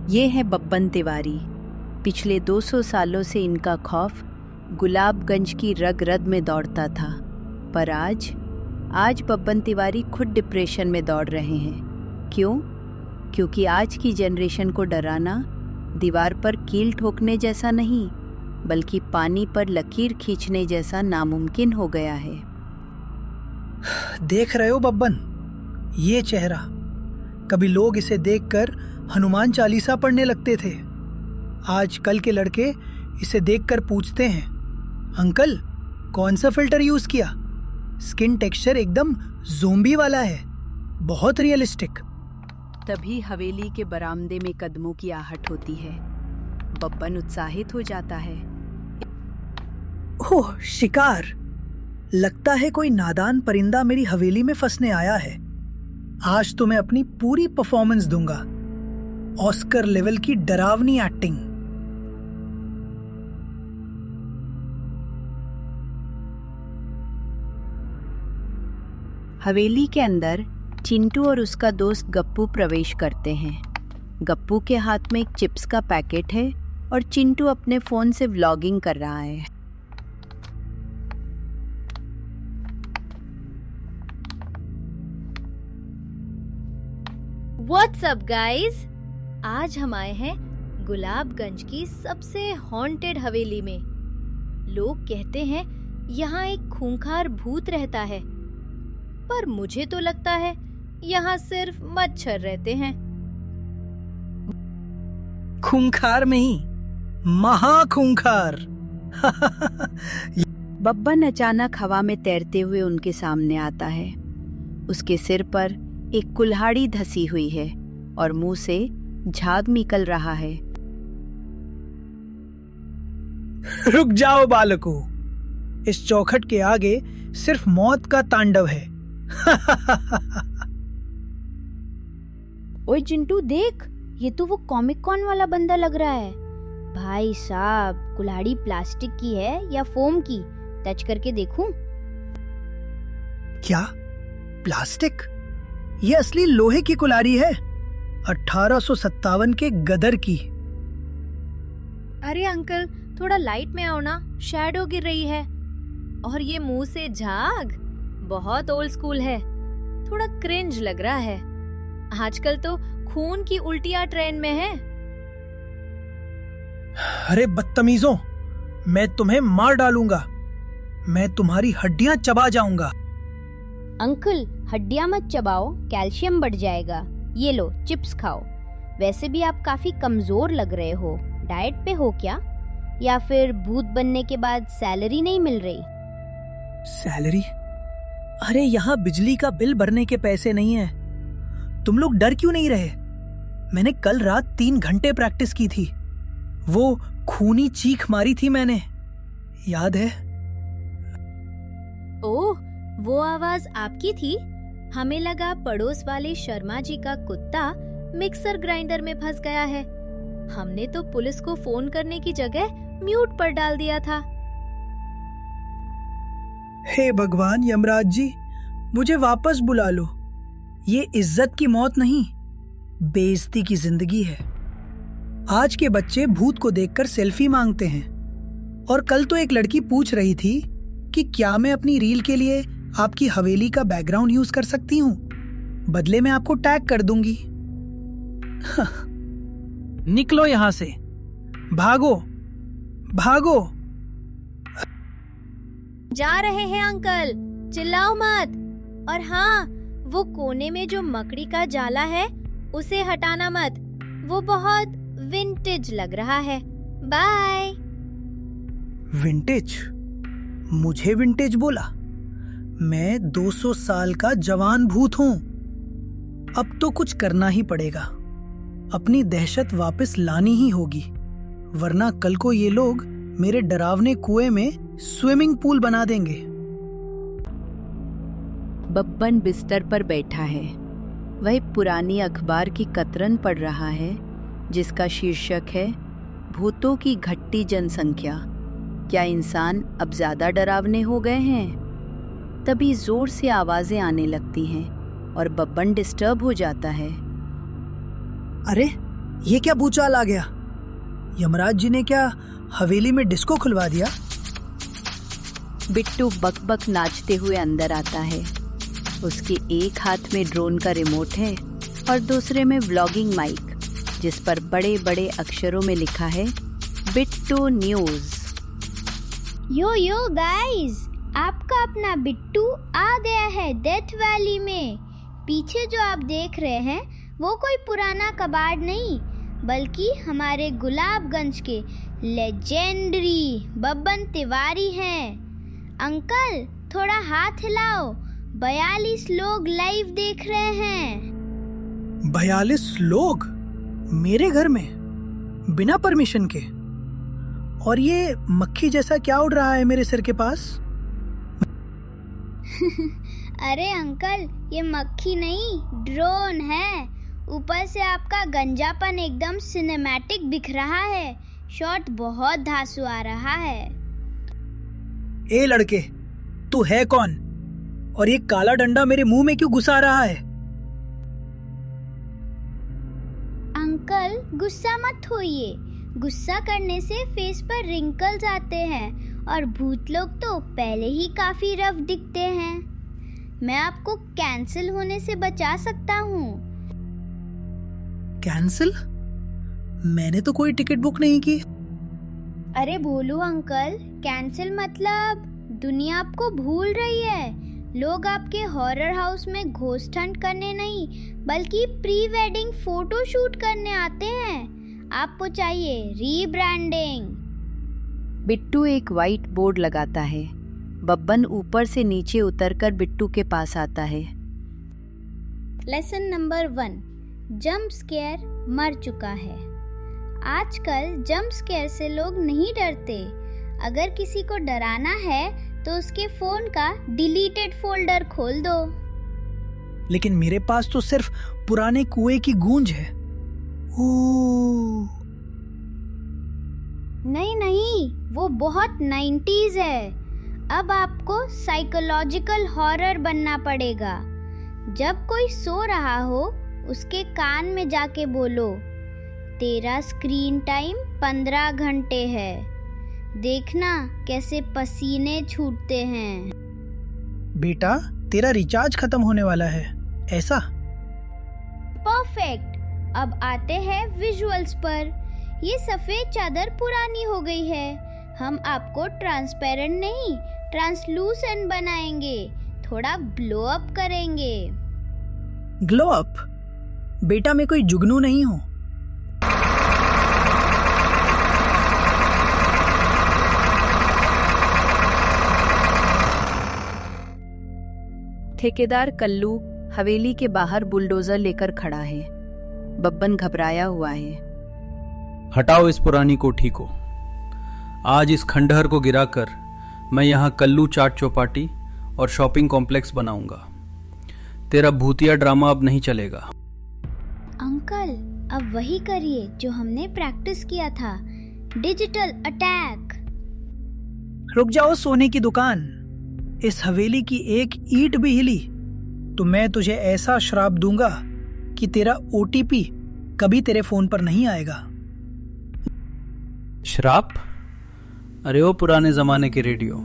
ये है बब्बन तिवारी। पिछले 200 सालों से इनका खौफ गुलाबगंज की रग रग में दौड़ता था, पर आज बब्बन तिवारी खुद डिप्रेशन में दौड़ रहे हैं। क्यों? क्योंकि आज की जनरेशन को डराना दीवार पर कील ठोकने जैसा नहीं, बल्कि पानी पर लकीर खींचने जैसा नामुमकिन हो गया है। देख रहे हो बब्बन, ये चेहरा। कभी लोग इसे देखकर हनुमान चालीसा पढ़ने लगते थे। आजकल के लड़के इसे देखकर पूछते हैं, अंकल कौन सा फिल्टर यूज किया? स्किन टेक्सचर एकदम ज़ोंबी वाला है, बहुत रियलिस्टिक। तभी हवेली के बरामदे में कदमों की आहट होती है। बब्बन उत्साहित हो जाता है। ओह, शिकार! लगता है कोई नादान परिंदा मेरी हवेली में फंसने आया है। आज तो मैं अपनी पूरी परफॉर्मेंस दूंगा, ऑस्कर लेवल की डरावनी एक्टिंग। हवेली के अंदर चिंटू और उसका दोस्त गप्पू प्रवेश करते हैं। गप्पू के हाथ में एक चिप्स का पैकेट है और चिंटू अपने फोन से व्लॉगिंग कर रहा है। What's up guys? आज हम आए हैं गुलाबगंज की सबसे हॉन्टेड हवेली में। लोग कहते हैं यहाँ एक खूंखार भूत रहता है, पर मुझे तो लगता है यहाँ सिर्फ मच्छर रहते हैं। खूंखार नहीं, महाखूंखार। बब्बन अचानक हवा में तैरते हुए उनके सामने आता है। उसके सिर पर एक कुल्हाड़ी धसी हुई है और मुंह से झाग निकल रहा है। रुक जाओ बालकों, इस चौखट के आगे सिर्फ मौत का तांडव है। ओए चिंटू देख, ये तो वो कॉमिक कॉन वाला बंदा लग रहा है। भाई साहब, कुल्हाड़ी प्लास्टिक की है या फोम की? टच करके देखूं? क्या प्लास्टिक? ये असली लोहे की कुल्हाड़ी है, 1857 के गदर की। अरे अंकल, थोड़ा लाइट में आओ ना, शैडो गिर रही है। और ये मुंह से झाग, बहुत ओल्ड स्कूल है, थोड़ा क्रिंज लग रहा है। आजकल तो खून की उल्टियां ट्रेंड में है। अरे बदतमीजों, मैं तुम्हें मार डालूंगा। मैं तुम्हारी हड्डियां चबा जाऊंगा। अंकल, हड्डियां मत चबाओ, कैल्शियम बढ़ जाएगा। ये लो चिप्स खाओ। वैसे भी आप काफी कमजोर लग रहे हो। डाइट पे हो क्या? या फिर भूत बनने के बाद सैलरी नहीं मिल रही? सैलरी? अरे यहाँ बिजली का बिल भरने के पैसे नहीं है। तुम लोग डर क्यों नहीं रहे? मैंने कल रात 3 घंटे प्रैक्टिस की थी। वो खूनी चीख मारी थी मैंने, याद है? ओह, वो आवाज आपकी थी? हमें लगा पड़ोस वाले शर्मा जी का कुत्ता मिक्सर ग्राइंडर में फंस गया है। हमने तो पुलिस को फोन करने की जगह म्यूट पर डाल दिया था। हे भगवान यमराज जी, मुझे वापस बुला लो। ये इज्जत की मौत नहीं, बेइज्जती की जिंदगी है। आज के बच्चे भूत को देखकर सेल्फी मांगते हैं, और कल तो एक लड़की पूछ रही थी कि क्या मैं अपनी रील के लिए आपकी हवेली का बैकग्राउंड यूज कर सकती हूँ? बदले में आपको टैग कर दूंगी। निकलो यहां से, भागो भागो। जा रहे हैं अंकल, चिल्लाओ मत। और हाँ, वो कोने में जो मकड़ी का जाला है उसे हटाना मत, वो बहुत विंटेज लग रहा है। बाय। विंटेज? मुझे विंटेज बोला? मैं 200 साल का जवान भूत हूं। अब तो कुछ करना ही पड़ेगा। अपनी दहशत वापस लानी ही होगी, वरना कल को ये लोग मेरे डरावने कुएं में स्विमिंग पूल बना देंगे। बब्बन बिस्तर पर बैठा है। वह पुरानी अखबार की कतरन पढ़ रहा है, जिसका शीर्षक है भूतों की घटती जनसंख्या। क्या इंसान अब ज्यादा डरावने हो गए हैं? तभी जोर से आवाजें आने लगती हैं और बब्बन डिस्टर्ब हो जाता है। अरे ये क्या भूचाल आ गया? यमराज जी ने क्या हवेली में डिस्को खुलवा दिया? बिट्टू बकबक नाचते हुए अंदर आता है। उसके एक हाथ में ड्रोन का रिमोट है और दूसरे में व्लॉगिंग माइक, जिस पर बड़े बड़े अक्षरों में लिखा है बिट्टू न्यूज। यो गाइस, आपका अपना बिट्टू आ गया है डेथ वैली में। पीछे जो आप देख रहे हैं वो कोई पुराना कबाड़ नहीं, बल्कि हमारे गुलाबगंज के लेजेंडरी बब्बन तिवारी हैं। अंकल थोड़ा हाथ हिलाओ, 42 लोग लाइव देख रहे हैं। 42 लोग मेरे घर में बिना परमिशन के? और ये मक्खी जैसा क्या उड़ रहा है मेरे सिर के पास? अरे अंकल, ये मक्खी नहीं, ड्रोन है। ऊपर से आपका गंजापन एकदम सिनेमैटिक दिख रहा है। शॉट बहुत धांसू आ रहा है। ए लड़के, तू है कौन? और ये काला डंडा मेरे मुंह में क्यों घुसा रहा है? अंकल गुस्सा मत होइए। गुस्सा करने से फेस पर रिंकल्स आते हैं और भूत लोग तो पहले ही काफी रफ दिखते हैं। मैं आपको कैंसिल होने से बचा सकता हूँ। कैंसिल? मैंने तो कोई टिकट बुक नहीं की। अरे बोलो अंकल, कैंसिल मतलब दुनिया आपको भूल रही है। लोग आपके हॉरर हाउस में घोस्ट हंट करने नहीं, बल्कि प्री वेडिंग फोटो शूट करने आते हैं। आपको चाहिए रीब्रांडिंग। बिट्टू एक वाइट बोर्ड लगाता है। बब्बन ऊपर से नीचे उतरकर बिट्टू के पास आता है। लेसन नंबर 1, जंप स्केयर मर चुका है। आजकल जंप स्केयर से लोग नहीं डरते। अगर किसी को डराना है तो उसके फोन का डिलीटेड फोल्डर खोल दो। लेकिन मेरे पास तो सिर्फ पुराने कुएं की गूंज है। नहीं, वो बहुत 90s है। अब आपको साइकोलॉजिकल हॉरर बनना पड़ेगा। जब कोई सो रहा हो, उसके कान में जाके बोलो, तेरा स्क्रीन टाइम 15 घंटे है। देखना कैसे पसीने छूटते हैं। बेटा, तेरा रिचार्ज खत्म होने वाला है, ऐसा? परफेक्ट। अब आते हैं विजुअल्स पर। ये सफेद चादर पुरानी हो गई है। हम आपको ट्रांसपेरेंट नहीं, ट्रांसलूसेंट बनाएंगे। थोड़ा ग्लो अप करेंगे। Glow up? बेटा, मैं कोई जुगनू नहीं हूँ। ठेकेदार कल्लू हवेली के बाहर बुलडोजर लेकर खड़ा है। बब्बन घबराया हुआ है। हटाओ इस पुरानी कोठी को। आज इस खंडहर को गिराकर मैं यहाँ कल्लू चाट चौपाटी और शॉपिंग कॉम्प्लेक्स बनाऊंगा। तेरा भूतिया ड्रामा अब नहीं चलेगा। अंकल, अब वही करिए जो हमने प्रैक्टिस किया था, डिजिटल अटैक। रुक जाओ सोने की दुकान। इस हवेली की एक ईंट भी हिली तो मैं तुझे ऐसा श्राप दूंगा कि तेरा OTP कभी तेरे फोन पर नहीं आएगा। श्राप? अरे ओ पुराने जमाने के रेडियो,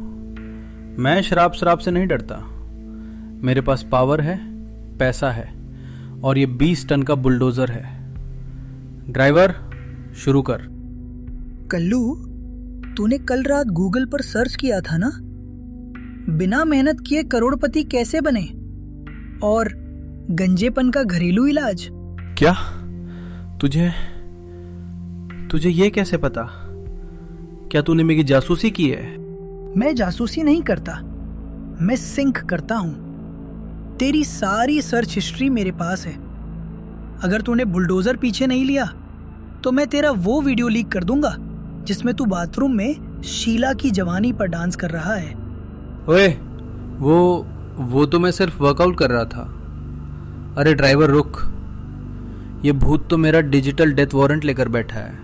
मैं श्राप से नहीं डरता। मेरे पास पावर है, पैसा है और ये 20 टन का बुलडोजर है। ड्राइवर, शुरू कर। कल्लू, तूने कल रात गूगल पर सर्च किया था ना, बिना मेहनत किए करोड़पति कैसे बने और गंजेपन का घरेलू इलाज। क्या? तुझे ये कैसे पता? क्या तूने मेरी जासूसी की है? मैं जासूसी नहीं करता, मैं सिंक करता हूं। तेरी सारी सर्च हिस्ट्री मेरे पास है। अगर तूने बुलडोजर पीछे नहीं लिया तो मैं तेरा वो वीडियो लीक कर दूंगा जिसमें तू बाथरूम में शीला की जवानी पर डांस कर रहा है। ओए, वो तो मैं सिर्फ वर्कआउट कर रहा था। अरे ड्राइवर रुक, ये भूत तो मेरा डिजिटल डेथ वारंट लेकर बैठा है।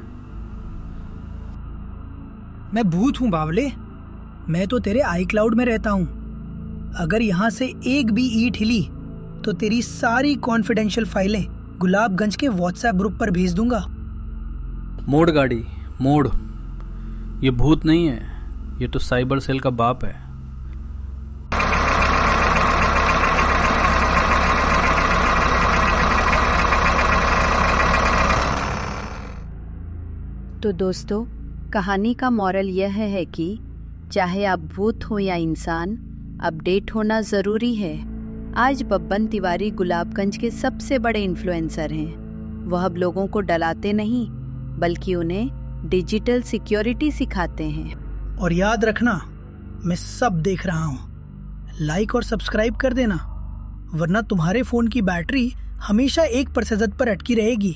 मैं भूत हूं बावले, मैं तो तेरे iCloud में रहता हूं। अगर यहां से एक भी ईंट हिली तो तेरी सारी कॉन्फिडेंशियल फाइलें गुलाबगंज के WhatsApp ग्रुप पर भेज दूंगा। मोड़ गाड़ी मोड़। ये भूत नहीं है, ये तो साइबर सेल का बाप है। तो दोस्तों, कहानी का मॉरल यह है कि चाहे आप भूत हो या इंसान, अपडेट होना ज़रूरी है। आज बब्बन तिवारी गुलाबगंज के सबसे बड़े इन्फ्लुएंसर हैं। वह अब लोगों को डराते नहीं, बल्कि उन्हें डिजिटल सिक्योरिटी सिखाते हैं। और याद रखना, मैं सब देख रहा हूँ। लाइक और सब्सक्राइब कर देना, वरना तुम्हारे फोन की बैटरी हमेशा 1% पर अटकी रहेगी।